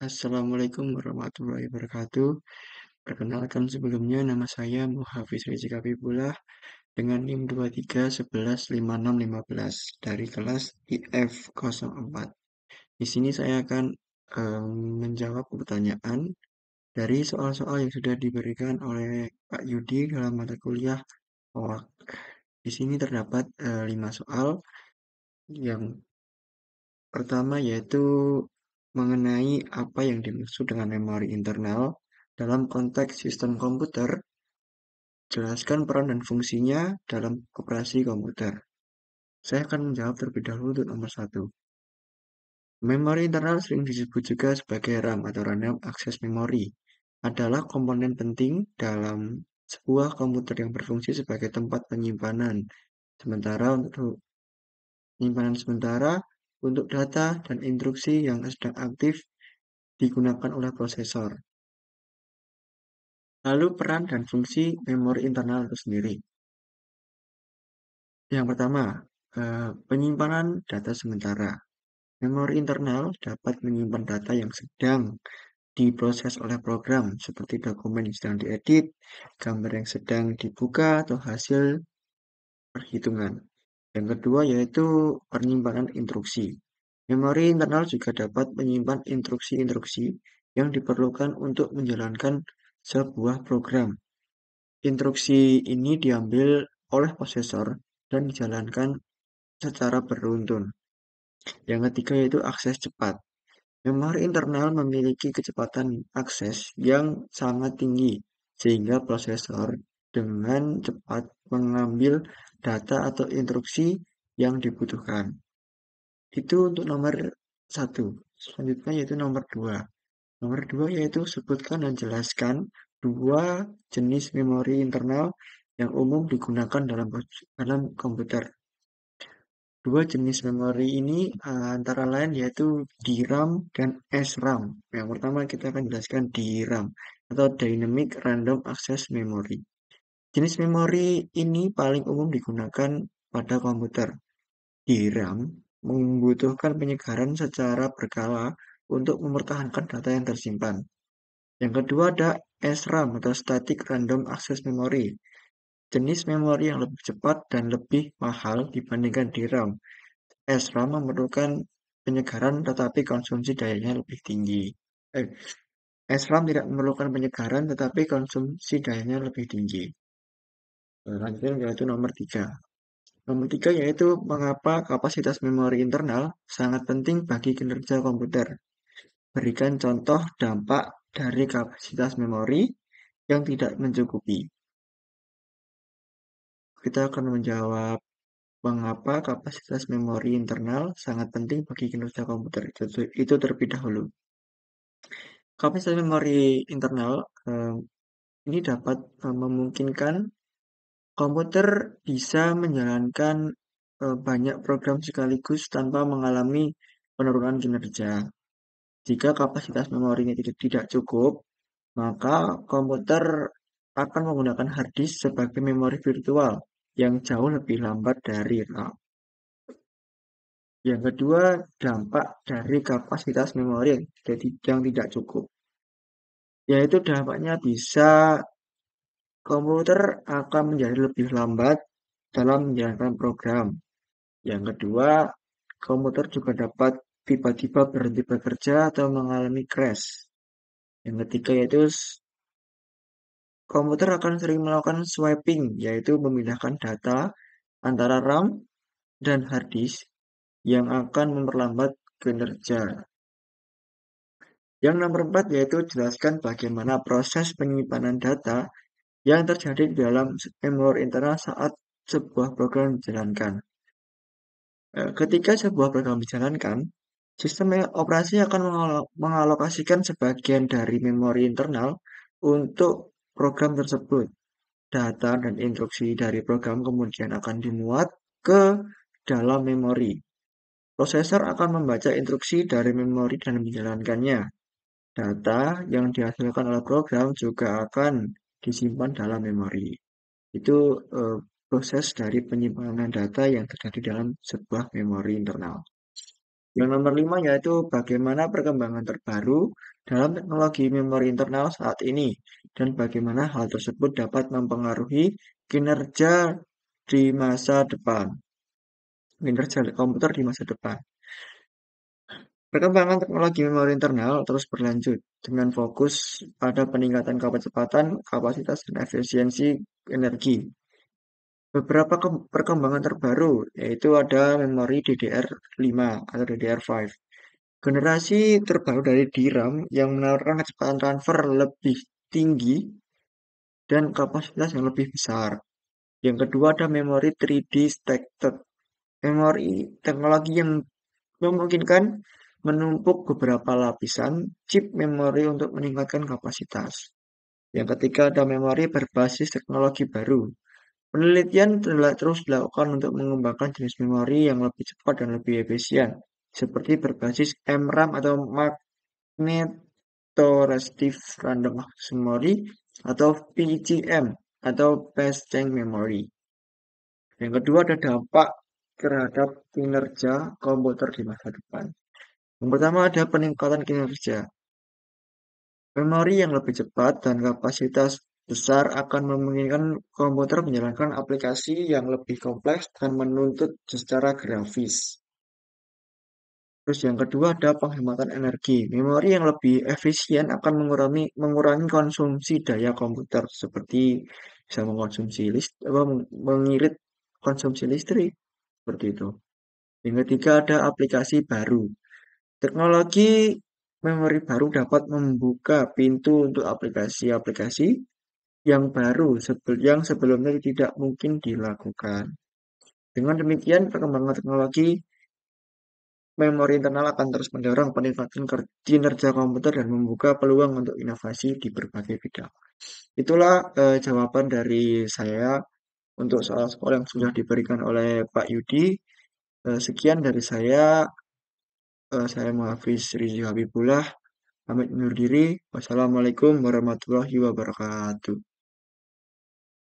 Assalamualaikum warahmatullahi wabarakatuh. Perkenalkan sebelumnya nama saya Muhafiz Rizky Habibullah dengan NIM 23115615 dari kelas IF04. Di sini saya akan menjawab pertanyaan dari soal-soal yang sudah diberikan oleh Pak Yudi dalam mata kuliah OAK. Di sini terdapat 5 soal. Yang pertama yaitu mengenai apa yang dimaksud dengan memori internal dalam konteks sistem komputer. Jelaskan peran dan fungsinya dalam operasi komputer. Saya akan menjawab terlebih dahulu untuk nomor satu. Memori internal sering disebut juga sebagai RAM atau Random Access Memory. Adalah komponen penting dalam sebuah komputer yang berfungsi sebagai tempat penyimpanan sementara untuk data dan instruksi yang sedang aktif digunakan oleh prosesor. Lalu peran dan fungsi memori internal itu sendiri. Yang pertama, penyimpanan data sementara. Memori internal dapat menyimpan data yang sedang diproses oleh program, seperti dokumen yang sedang diedit, gambar yang sedang dibuka, atau hasil perhitungan. Yang kedua yaitu penyimpanan instruksi. Memori internal juga dapat menyimpan instruksi-instruksi yang diperlukan untuk menjalankan sebuah program. Instruksi ini diambil oleh prosesor dan dijalankan secara beruntun. Yang ketiga yaitu akses cepat. Memori internal memiliki kecepatan akses yang sangat tinggi, sehingga prosesor dengan cepat mengambil data atau instruksi yang dibutuhkan. Itu untuk nomor satu. Selanjutnya yaitu nomor dua. Nomor dua yaitu sebutkan dan jelaskan dua jenis memori internal yang umum digunakan dalam komputer. Dua jenis memori ini antara lain yaitu DRAM dan SRAM. Yang pertama kita akan jelaskan DRAM atau Dynamic Random Access Memory. Jenis memori ini paling umum digunakan pada komputer. DRAM membutuhkan penyegaran secara berkala untuk mempertahankan data yang tersimpan. Yang kedua ada SRAM atau Static Random Access Memory. Jenis memori yang lebih cepat dan lebih mahal dibandingkan DRAM. SRAM memerlukan penyegaran tetapi konsumsi dayanya lebih tinggi. SRAM tidak memerlukan penyegaran tetapi konsumsi dayanya lebih tinggi. Lanjutnya yaitu nomor 3. Nomor 3 yaitu mengapa kapasitas memori internal sangat penting bagi kinerja komputer. Berikan contoh dampak dari kapasitas memori yang tidak mencukupi. Kita akan menjawab mengapa kapasitas memori internal sangat penting bagi kinerja komputer. Itu terlebih dahulu. Kapasitas memori internal ini dapat memungkinkan komputer bisa menjalankan banyak program sekaligus tanpa mengalami penurunan kinerja. Jika kapasitas memorinya tidak cukup, maka komputer akan menggunakan hard disk sebagai memori virtual yang jauh lebih lambat dari RAM. Yang kedua, dampak dari kapasitas memori yang tidak cukup. Yaitu dampaknya bisa komputer akan menjadi lebih lambat dalam menjalankan program. Yang kedua, komputer juga dapat tiba-tiba berhenti bekerja atau mengalami crash. Yang ketiga yaitu komputer akan sering melakukan swiping, yaitu memindahkan data antara RAM dan hard disk yang akan memperlambat kinerja. Yang nomor 4 yaitu jelaskan bagaimana proses penyimpanan data yang terjadi di dalam memori internal saat sebuah program dijalankan. Ketika sebuah program dijalankan, sistem operasi akan mengalokasikan sebagian dari memori internal untuk program tersebut. Data dan instruksi dari program kemudian akan dimuat ke dalam memori. Prosesor akan membaca instruksi dari memori dan menjalankannya. Data yang dihasilkan oleh program juga akan disimpan dalam memori. Itu proses dari penyimpanan data yang terjadi dalam sebuah memori internal. Yang nomor 5 yaitu bagaimana perkembangan terbaru dalam teknologi memori internal saat ini dan bagaimana hal tersebut dapat mempengaruhi kinerja di masa depan, kinerja komputer di masa depan. Perkembangan teknologi memori internal terus berlanjut dengan fokus pada peningkatan kecepatan, kapasitas, dan efisiensi energi. Beberapa perkembangan terbaru yaitu ada memori DDR5 atau DDR5. Generasi terbaru dari DRAM yang menawarkan kecepatan transfer lebih tinggi dan kapasitas yang lebih besar. Yang kedua ada memori 3D stacked. Memori teknologi yang memungkinkan menumpuk beberapa lapisan chip memori untuk meningkatkan kapasitas. Yang ketiga ada memori berbasis teknologi baru. Penelitian terus dilakukan untuk mengembangkan jenis memori yang lebih cepat dan lebih efisien, seperti berbasis MRAM atau Magnetorestive Random Access Memory atau PCM atau Fast Chain Memory. Yang kedua ada dampak terhadap kinerja komputer di masa depan. Yang pertama ada peningkatan kinerja. Memori yang lebih cepat dan kapasitas besar akan memungkinkan komputer menjalankan aplikasi yang lebih kompleks dan menuntut secara grafis. Terus yang kedua ada penghematan energi. Memori yang lebih efisien akan mengurangi konsumsi daya komputer seperti bisa mengkonsumsi mengirit konsumsi listrik seperti itu. Yang ketiga ada aplikasi baru. Teknologi memori baru dapat membuka pintu untuk aplikasi-aplikasi yang baru yang sebelumnya tidak mungkin dilakukan. Dengan demikian, perkembangan teknologi memori internal akan terus mendorong peningkatan kinerja komputer dan membuka peluang untuk inovasi di berbagai bidang. Itulah jawaban dari saya untuk soal-soal yang sudah diberikan oleh Pak Yudi. Sekian dari saya Muhafiz Rizky Habibullah, pamit undur diri. Wassalamualaikum warahmatullahi wabarakatuh.